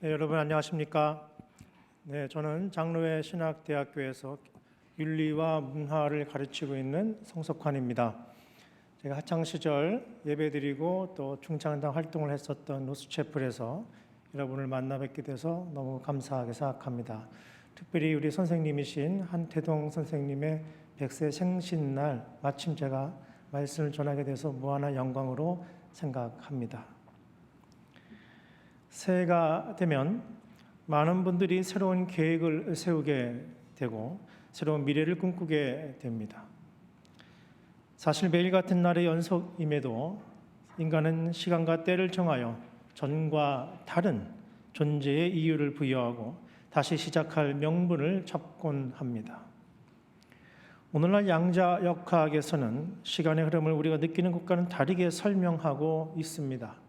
네, 여러분 안녕하십니까? 네, 저는 장로회 신학대학교에서 윤리와 문화를 가르치고 있는 성석환입니다. 제가 학창 시절 예배드리고 또 중창단 활동을 했었던 노스채플에서 여러분을 만나 뵙게 돼서 너무 감사하게 생각합니다. 특별히 우리 선생님이신 한태동 선생님의 100세 생신날 마침 제가 말씀을 전하게 돼서 무한한 영광으로 생각합니다. 새해가 되면 많은 분들이 새로운 계획을 세우게 되고 새로운 미래를 꿈꾸게 됩니다. 사실 매일 같은 날의 연속임에도 인간은 시간과 때를 정하여 전과 다른 존재의 이유를 부여하고 다시 시작할 명분을 찾곤 합니다. 오늘날 양자역학에서는 시간의 흐름을 우리가 느끼는 것과는 다르게 설명하고 있습니다.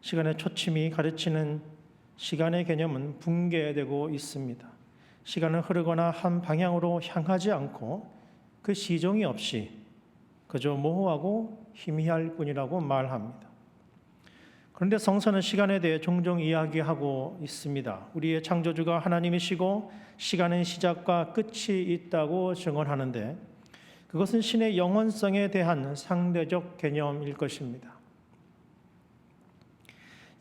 시간의 초침이 가르치는 시간의 개념은 붕괴되고 있습니다. 시간은 흐르거나 한 방향으로 향하지 않고 그 시종이 없이 그저 모호하고 희미할 뿐이라고 말합니다. 그런데 성서는 시간에 대해 종종 이야기하고 있습니다. 우리의 창조주가 하나님이시고 시간은 시작과 끝이 있다고 증언하는데 그것은 신의 영원성에 대한 상대적 개념일 것입니다.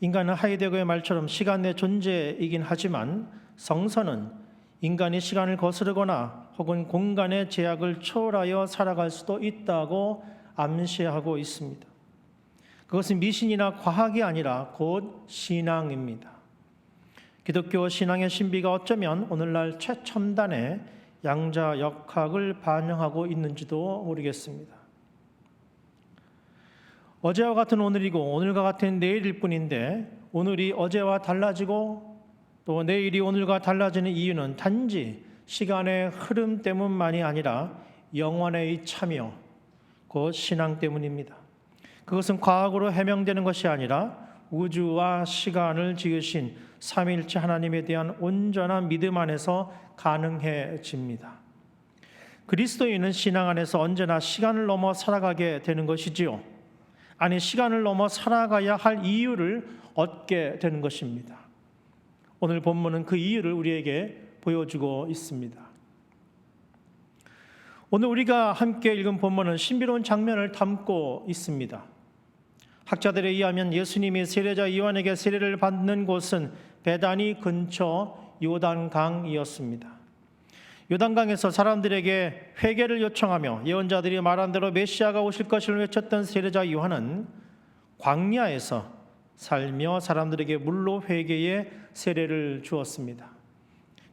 인간은 하이데거의 말처럼 시간 내 존재이긴 하지만 성서는 인간이 시간을 거스르거나 혹은 공간의 제약을 초월하여 살아갈 수도 있다고 암시하고 있습니다. 그것은 미신이나 과학이 아니라 곧 신앙입니다. 기독교 신앙의 신비가 어쩌면 오늘날 최첨단의 양자역학을 반영하고 있는지도 모르겠습니다. 어제와 같은 오늘이고 오늘과 같은 내일일 뿐인데 오늘이 어제와 달라지고 또 내일이 오늘과 달라지는 이유는 단지 시간의 흐름 때문만이 아니라 영원의 참여, 곧 신앙 때문입니다. 그것은 과학으로 해명되는 것이 아니라 우주와 시간을 지으신 삼위일체 하나님에 대한 온전한 믿음 안에서 가능해집니다. 그리스도인은 신앙 안에서 언제나 시간을 넘어 살아가게 되는 것이지요. 아니, 시간을 넘어 살아가야 할 이유를 얻게 되는 것입니다. 오늘 본문은 그 이유를 우리에게 보여주고 있습니다. 오늘 우리가 함께 읽은 본문은 신비로운 장면을 담고 있습니다. 학자들에 의하면 예수님이 세례자 요한에게 세례를 받는 곳은 베다니 근처 요단강이었습니다. 요단강에서 사람들에게 회개를 요청하며 예언자들이 말한 대로 메시아가 오실 것을 외쳤던 세례자 요한은 광야에서 살며 사람들에게 물로 회개의 세례를 주었습니다.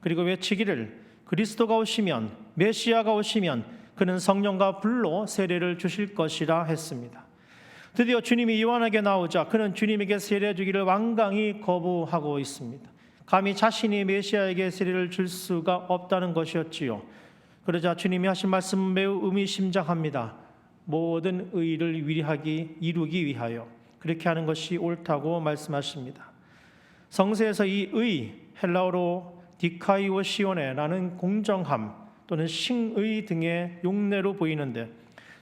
그리고 외치기를 그리스도가 오시면, 메시아가 오시면 그는 성령과 불로 세례를 주실 것이라 했습니다. 드디어 주님이 요한에게 나오자 그는 주님에게 세례 주기를 완강히 거부하고 있습니다. 감히 자신이 메시아에게 세례를 줄 수가 없다는 것이었지요. 그러자 주님이 하신 말씀은 매우 의미심장합니다. 모든 의를 이루기 위하여 그렇게 하는 것이 옳다고 말씀하십니다. 성서에서 이 의, 헬라어로 디카이오시오네라는 공정함 또는 싱의 등의 용례로 보이는데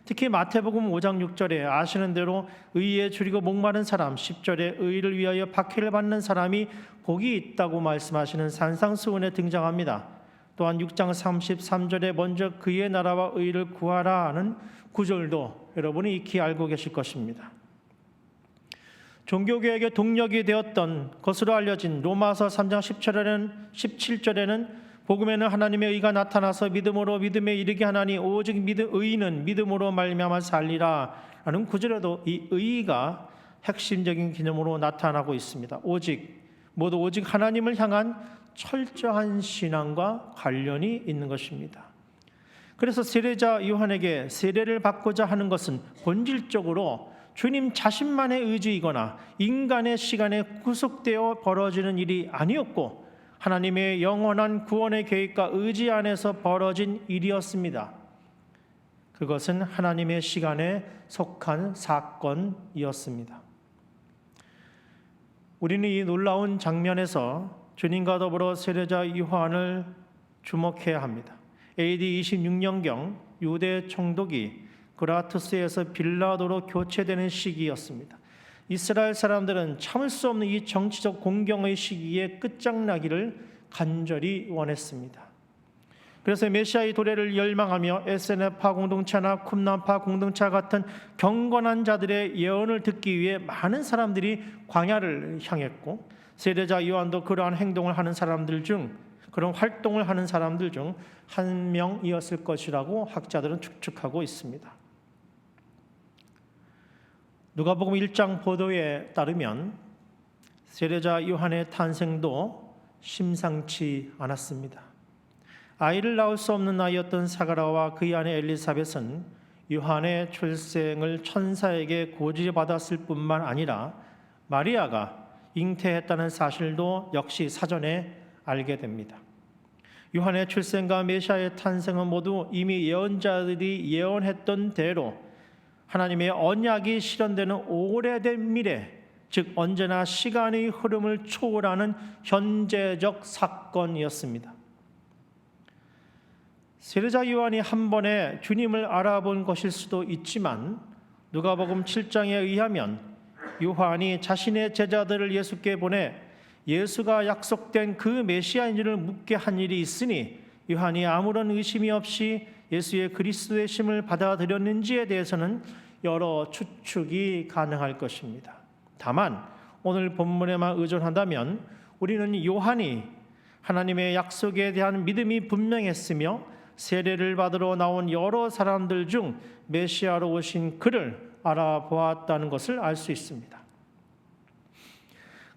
특히 마태복음 5장 6절에 아시는 대로 의에 줄이고 목마른 사람, 10절에 의를 위하여 박해를 받는 사람이 복이 있다고 말씀하시는 산상수훈에 등장합니다. 또한 6장 33절에 먼저 그의 나라와 의를 구하라 하는 구절도 여러분이 익히 알고 계실 것입니다. 종교개혁의 동력이 되었던 것으로 알려진 로마서 3장 17절에는 복음에는 하나님의 의가 나타나서 믿음으로 믿음에 이르게 하나니 오직 의인은 믿음으로 말미암아 살리라 라는 구절에도 이 의가 핵심적인 개념으로 나타나고 있습니다. 모두 오직 하나님을 향한 철저한 신앙과 관련이 있는 것입니다. 그래서 세례자 요한에게 세례를 받고자 하는 것은 본질적으로 주님 자신만의 의지이거나 인간의 시간에 구속되어 벌어지는 일이 아니었고 하나님의 영원한 구원의 계획과 의지 안에서 벌어진 일이었습니다. 그것은 하나님의 시간에 속한 사건이었습니다. 우리는 이 놀라운 장면에서 주님과 더불어 세례자 요한을 주목해야 합니다. AD 26년경 유대 총독이 그라투스에서 빌라도로 교체되는 시기였습니다. 이스라엘 사람들은 참을 수 없는 이 정치적 공경의 시기에 끝장나기를 간절히 원했습니다. 그래서 메시아의 도래를 열망하며 SNF파 공동체나 쿰란파 공동체 같은 경건한 자들의 예언을 듣기 위해 많은 사람들이 광야를 향했고, 세례자 요한도 그러한 행동을 하는 사람들 중, 그런 활동을 하는 사람들 중 한 명이었을 것이라고 학자들은 추측하고 있습니다. 누가복음 1장 보도에 따르면 세례자 요한의 탄생도 심상치 않았습니다. 아이를 낳을 수 없는 나이였던 사가라와 그의 아내 엘리사벳은 요한의 출생을 천사에게 고지받았을 뿐만 아니라 마리아가 잉태했다는 사실도 역시 사전에 알게 됩니다. 요한의 출생과 메시아의 탄생은 모두 이미 예언자들이 예언했던 대로 하나님의 언약이 실현되는 오래된 미래, 즉 언제나 시간의 흐름을 초월하는 현재적 사건이었습니다. 세례자 요한이 한 번에 주님을 알아본 것일 수도 있지만 누가복음 7장에 의하면 요한이 자신의 제자들을 예수께 보내 예수가 약속된 그 메시아인지를 묻게 한 일이 있으니 요한이 아무런 의심이 없이 예수의 그리스도의 심을 받아들였는지에 대해서는 여러 추측이 가능할 것입니다. 다만 오늘 본문에만 의존한다면 우리는 요한이 하나님의 약속에 대한 믿음이 분명했으며 세례를 받으러 나온 여러 사람들 중 메시아로 오신 그를 알아보았다는 것을 알 수 있습니다.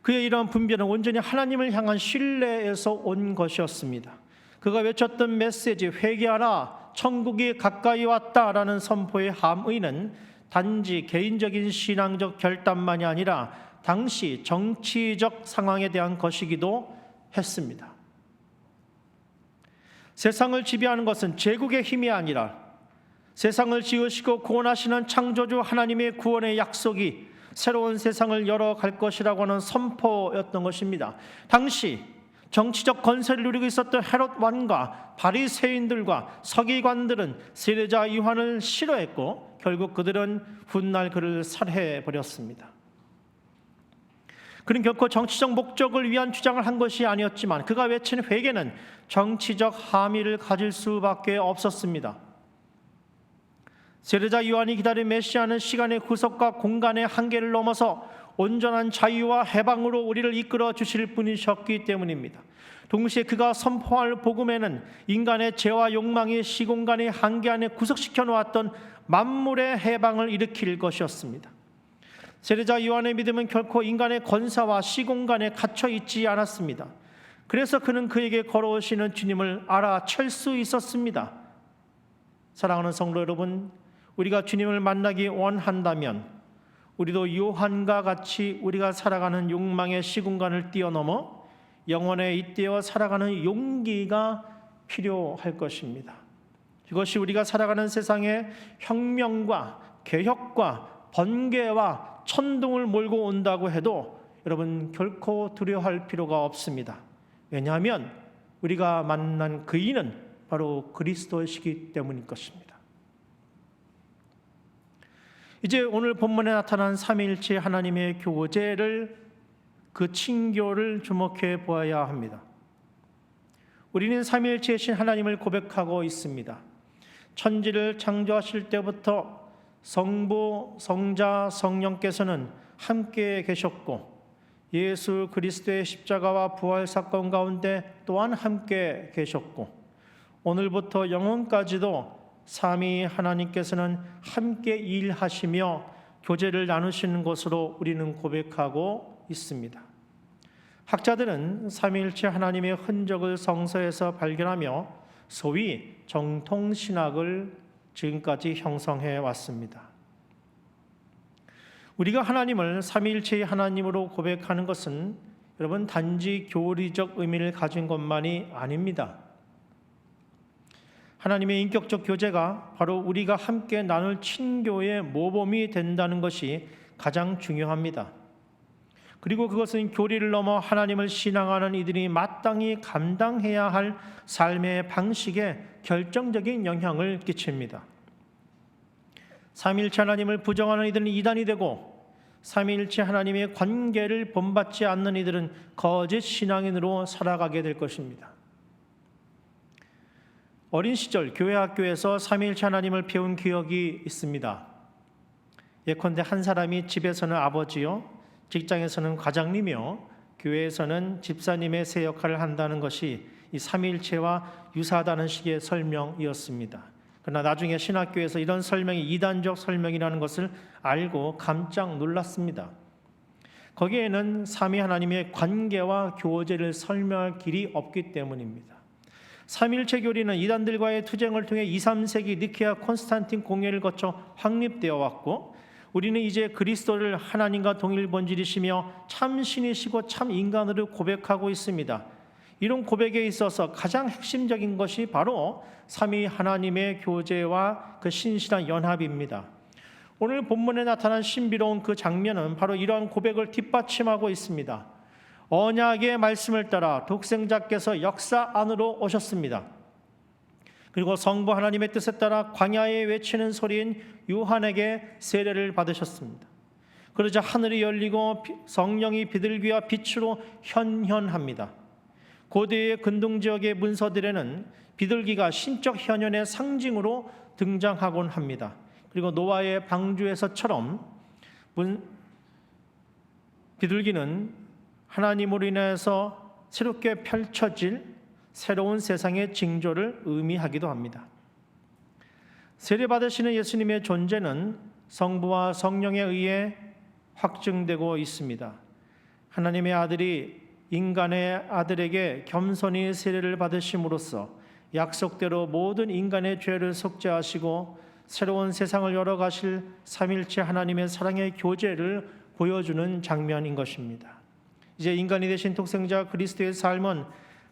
그의 이러한 분별은 온전히 하나님을 향한 신뢰에서 온 것이었습니다. 그가 외쳤던 메시지 회개하라 천국이 가까이 왔다라는 선포의 함의는 단지 개인적인 신앙적 결단만이 아니라 당시 정치적 상황에 대한 것이기도 했습니다. 세상을 지배하는 것은 제국의 힘이 아니라 세상을 지으시고 구원하시는 창조주 하나님의 구원의 약속이 새로운 세상을 열어갈 것이라고 하는 선포였던 것입니다. 당시 정치적 건세를 누리고 있었던 헤롯 왕과 바리새인들과 서기관들은 세례자 요한을 싫어했고 결국 그들은 훗날 그를 살해해버렸습니다. 그는 결코 정치적 목적을 위한 주장을 한 것이 아니었지만 그가 외친 회개는 정치적 함의를 가질 수밖에 없었습니다. 세례자 요한이 기다린 메시아는 시간의 구석과 공간의 한계를 넘어서 온전한 자유와 해방으로 우리를 이끌어 주실 분이셨기 때문입니다. 동시에 그가 선포할 복음에는 인간의 죄와 욕망이 시공간의 한계 안에 구속시켜 놓았던 만물의 해방을 일으킬 것이었습니다. 세례자 요한의 믿음은 결코 인간의 권사와 시공간에 갇혀 있지 않았습니다. 그래서 그는 그에게 걸어오시는 주님을 알아챌 수 있었습니다. 사랑하는 성도 여러분, 우리가 주님을 만나기 원한다면 우리도 요한과 같이 우리가 살아가는 욕망의 시공간을 뛰어넘어 영원에 잇대어 살아가는 용기가 필요할 것입니다. 이것이 우리가 살아가는 세상에 혁명과 개혁과 번개와 천둥을 몰고 온다고 해도 여러분 결코 두려워할 필요가 없습니다. 왜냐하면 우리가 만난 그이는 바로 그리스도이시기 때문일 것입니다. 이제 오늘 본문에 나타난 삼위일체 하나님의 교제를 그 친교를 주목해 보아야 합니다. 우리는 삼위일체이신 하나님을 고백하고 있습니다. 천지를 창조하실 때부터 성부, 성자, 성령께서는 함께 계셨고 예수 그리스도의 십자가와 부활 사건 가운데 또한 함께 계셨고 오늘부터 영원까지도 삼위 하나님께서는 함께 일하시며 교제를 나누시는 것으로 우리는 고백하고 있습니다. 학자들은 삼위일체 하나님의 흔적을 성서에서 발견하며 소위 정통신학을 지금까지 형성해 왔습니다. 우리가 하나님을 삼위일체의 하나님으로 고백하는 것은 여러분 단지 교리적 의미를 가진 것만이 아닙니다. 하나님의 인격적 교제가 바로 우리가 함께 나눌 친교의 모범이 된다는 것이 가장 중요합니다. 그리고 그것은 교리를 넘어 하나님을 신앙하는 이들이 마땅히 감당해야 할 삶의 방식에 결정적인 영향을 끼칩니다. 삼위일체 하나님을 부정하는 이들은 이단이 되고 삼위일체 하나님의 관계를 본받지 않는 이들은 거짓 신앙인으로 살아가게 될 것입니다. 어린 시절 교회 학교에서 삼위일체 하나님을 배운 기억이 있습니다. 예컨대 한 사람이 집에서는 아버지요, 직장에서는 과장님이요, 교회에서는 집사님의 세 역할을 한다는 것이 이 삼위일체와 유사하다는 식의 설명이었습니다. 그러나 나중에 신학교에서 이런 설명이 이단적 설명이라는 것을 알고 깜짝 놀랐습니다. 거기에는 삼위 하나님의 관계와 교제를 설명할 길이 없기 때문입니다. 삼위일체 교리는 이단들과의 투쟁을 통해 2, 3세기 니케아 콘스탄틴 공회를 거쳐 확립되어 왔고, 우리는 이제 그리스도를 하나님과 동일 본질이시며 참 신이시고 참 인간으로 고백하고 있습니다. 이런 고백에 있어서 가장 핵심적인 것이 바로 삼위 하나님의 교제와 그 신실한 연합입니다. 오늘 본문에 나타난 신비로운 그 장면은 바로 이러한 고백을 뒷받침하고 있습니다. 언약의 말씀을 따라 독생자께서 역사 안으로 오셨습니다. 그리고 성부 하나님의 뜻에 따라 광야에 외치는 소리인 요한에게 세례를 받으셨습니다. 그러자 하늘이 열리고 성령이 비둘기와 빛으로 현현합니다. 고대의 근동 지역의 문서들에는 비둘기가 신적 현현의 상징으로 등장하곤 합니다. 그리고 노아의 방주에서처럼 비둘기는 하나님으로 인해서 새롭게 펼쳐질 새로운 세상의 징조를 의미하기도 합니다. 세례받으시는 예수님의 존재는 성부와 성령에 의해 확증되고 있습니다. 하나님의 아들이 인간의 아들에게 겸손히 세례를 받으심으로써 약속대로 모든 인간의 죄를 속죄하시고 새로운 세상을 열어가실 삼위일체 하나님의 사랑의 교제를 보여주는 장면인 것입니다. 이제 인간이 되신 독생자 그리스도의 삶은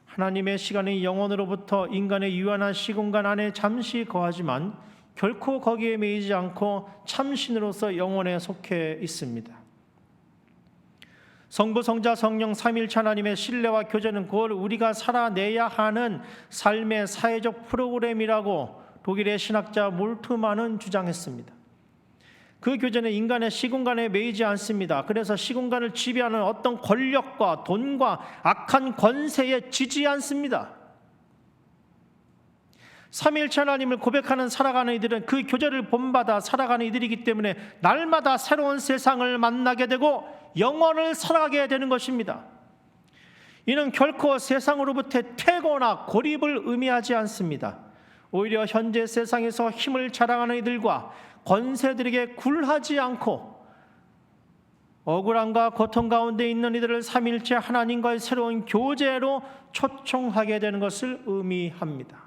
하나님의 시간의 영원으로부터 인간의 유한한 시공간 안에 잠시 거하지만 결코 거기에 매이지 않고 참신으로서 영원에 속해 있습니다. 성부, 성자, 성령 삼위일체 하나님의 신뢰와 교제는 그걸 우리가 살아내야 하는 삶의 사회적 프로그램이라고 독일의 신학자 몰트만은 주장했습니다. 그 교제는 인간의 시공간에 매이지 않습니다. 그래서 시공간을 지배하는 어떤 권력과 돈과 악한 권세에 지지 않습니다. 삼위일체 하나님을 고백하는 살아가는 이들은 그 교제를 본받아 살아가는 이들이기 때문에 날마다 새로운 세상을 만나게 되고 영원을 살아가게 되는 것입니다. 이는 결코 세상으로부터 퇴거나 고립을 의미하지 않습니다. 오히려 현재 세상에서 힘을 자랑하는 이들과 권세들에게 굴하지 않고 억울함과 고통 가운데 있는 이들을 삼위일체 하나님과의 새로운 교제로 초청하게 되는 것을 의미합니다.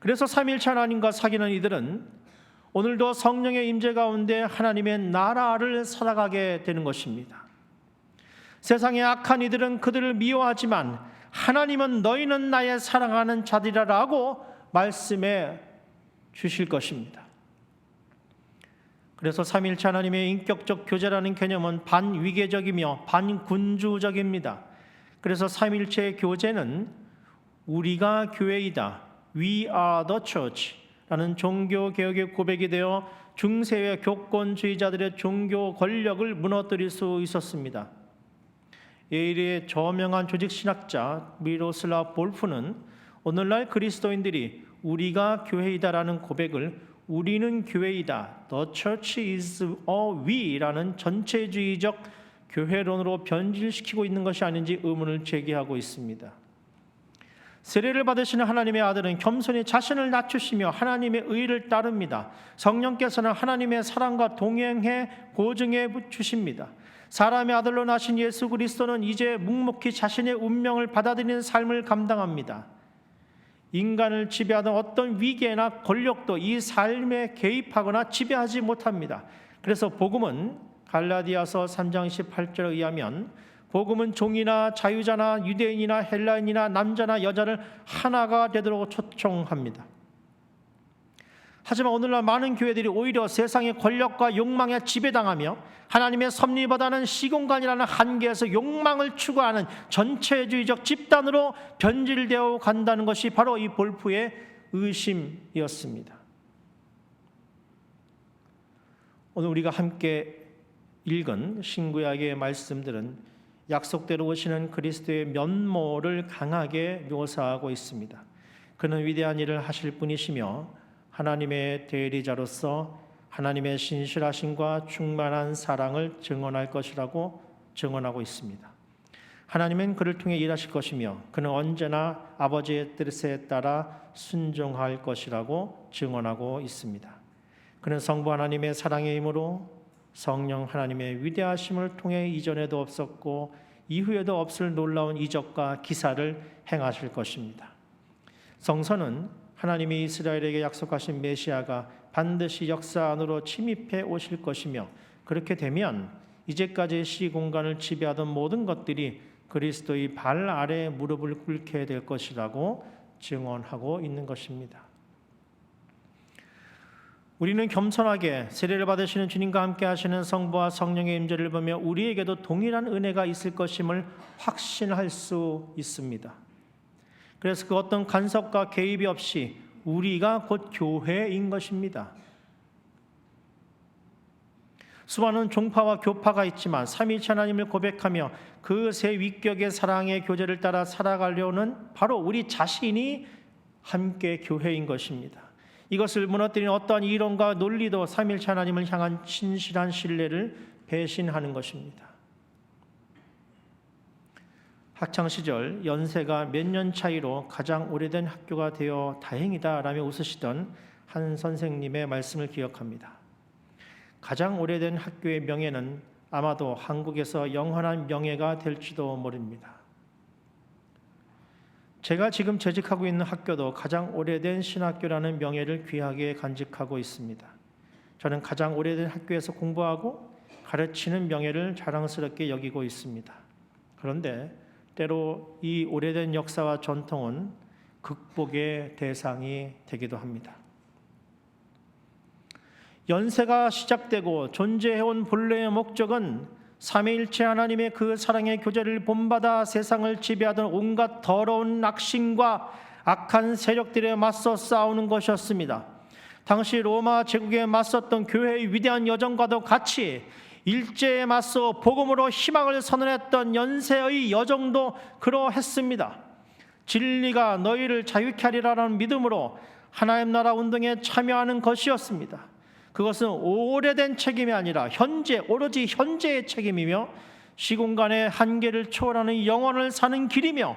그래서 삼위일체 하나님과 사귀는 이들은 오늘도 성령의 임재 가운데 하나님의 나라를 살아가게 되는 것입니다. 세상의 악한 이들은 그들을 미워하지만 하나님은 너희는 나의 사랑하는 자들이라고 말씀해 주실 것입니다. 그래서 삼위일체 하나님의 인격적 교제라는 개념은 반위계적이며 반군주적입니다. 그래서 삼위일체의 교제는 우리가 교회이다, We are the church 라는 종교개혁의 고백이 되어 중세의 교권주의자들의 종교 권력을 무너뜨릴 수 있었습니다. 예일의 저명한 조직신학자 미로슬라브 볼프는 오늘날 그리스도인들이 우리가 교회이다라는 고백을 우리는 교회이다, The church is a we라는 전체주의적 교회론으로 변질시키고 있는 것이 아닌지 의문을 제기하고 있습니다. 세례를 받으시는 하나님의 아들은 겸손히 자신을 낮추시며 하나님의 의를 따릅니다. 성령께서는 하나님의 사랑과 동행해 보증해 주십니다. 사람의 아들로 나신 예수 그리스도는 이제 묵묵히 자신의 운명을 받아들이는 삶을 감당합니다. 인간을 지배하던 어떤 위계나 권력도 이 삶에 개입하거나 지배하지 못합니다. 그래서 복음은 갈라디아서 3장 18절에 의하면 복음은 종이나 자유자나 유대인이나 헬라인이나 남자나 여자를 하나가 되도록 초청합니다. 하지만 오늘날 많은 교회들이 오히려 세상의 권력과 욕망에 지배당하며 하나님의 섭리보다는 시공간이라는 한계에서 욕망을 추구하는 전체주의적 집단으로 변질되어 간다는 것이 바로 이 볼프의 의심이었습니다. 오늘 우리가 함께 읽은 신구약의 말씀들은 약속대로 오시는 그리스도의 면모를 강하게 묘사하고 있습니다. 그는 위대한 일을 하실 분이시며 하나님의 대리자로서 하나님의 신실하심과 충만한 사랑을 증언할 것이라고 증언하고 있습니다. 하나님은 그를 통해 일하실 것이며 그는 언제나 아버지의 뜻에 따라 순종할 것이라고 증언하고 있습니다. 그는 성부 하나님의 사랑의 힘으로 성령 하나님의 위대하심을 통해 이전에도 없었고 이후에도 없을 놀라운 이적과 기사를 행하실 것입니다. 성서는 하나님이 이스라엘에게 약속하신 메시아가 반드시 역사 안으로 침입해 오실 것이며 그렇게 되면 이제까지 시공간을 지배하던 모든 것들이 그리스도의 발 아래 무릎을 꿇게 될 것이라고 증언하고 있는 것입니다. 우리는 겸손하게 세례를 받으시는 주님과 함께 하시는 성부와 성령의 임재를 보며 우리에게도 동일한 은혜가 있을 것임을 확신할 수 있습니다. 그래서 그 어떤 간섭과 개입이 없이 우리가 곧 교회인 것입니다. 수많은 종파와 교파가 있지만 삼위일체 하나님을 고백하며 그 세 위격의 사랑의 교제를 따라 살아가려는 바로 우리 자신이 함께 교회인 것입니다. 이것을 무너뜨리는 어떠한 이론과 논리도 삼위일체 하나님을 향한 진실한 신뢰를 배신하는 것입니다. 학창시절 연세가 몇 년 차이로 가장 오래된 학교가 되어 다행이다 라며 웃으시던 한 선생님의 말씀을 기억합니다. 가장 오래된 학교의 명예는 아마도 한국에서 영원한 명예가 될지도 모릅니다. 제가 지금 재직하고 있는 학교도 가장 오래된 신학교라는 명예를 귀하게 간직하고 있습니다. 저는 가장 오래된 학교에서 공부하고 가르치는 명예를 자랑스럽게 여기고 있습니다. 그런데 때로 이 오래된 역사와 전통은 극복의 대상이 되기도 합니다. 연세가 시작되고 존재해온 본래의 목적은 삼위일체 하나님의 그 사랑의 교제를 본받아 세상을 지배하던 온갖 더러운 악신과 악한 세력들에 맞서 싸우는 것이었습니다. 당시 로마 제국에 맞섰던 교회의 위대한 여정과도 같이 일제에 맞서 복음으로 희망을 선언했던 연세의 여정도 그러했습니다. 진리가 너희를 자유케 하리라는 믿음으로 하나님 나라 운동에 참여하는 것이었습니다. 그것은 오래된 책임이 아니라 오로지 현재의 책임이며 시공간의 한계를 초월하는 영혼을 사는 길이며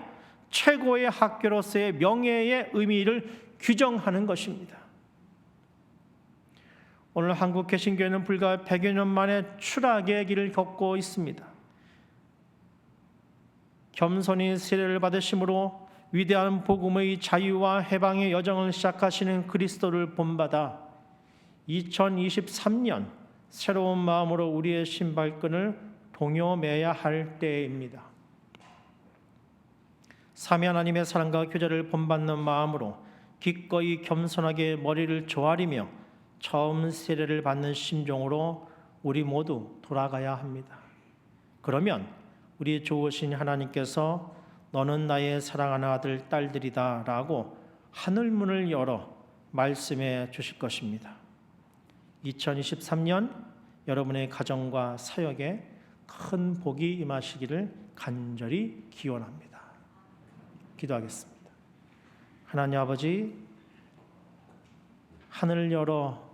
최고의 학교로서의 명예의 의미를 규정하는 것입니다. 오늘 한국 개신교회는 불과 100여 년 만에 추락의 길을 걷고 있습니다. 겸손히 세례를 받으심으로 위대한 복음의 자유와 해방의 여정을 시작하시는 그리스도를 본받아 2023년 새로운 마음으로 우리의 신발끈을 동요매야 할 때입니다. 삼위 하나님의 사랑과 교제를 본받는 마음으로 기꺼이 겸손하게 머리를 조아리며 처음 세례를 받는 심정으로 우리 모두 돌아가야 합니다. 그러면 우리 좋으신 하나님께서 너는 나의 사랑하는 아들 딸들이다 라고 하늘문을 열어 말씀해 주실 것입니다. 2023년 여러분의 가정과 사역에 큰 복이 임하시기를 간절히 기원합니다. 기도하겠습니다. 하나님 아버지, 하늘을 열어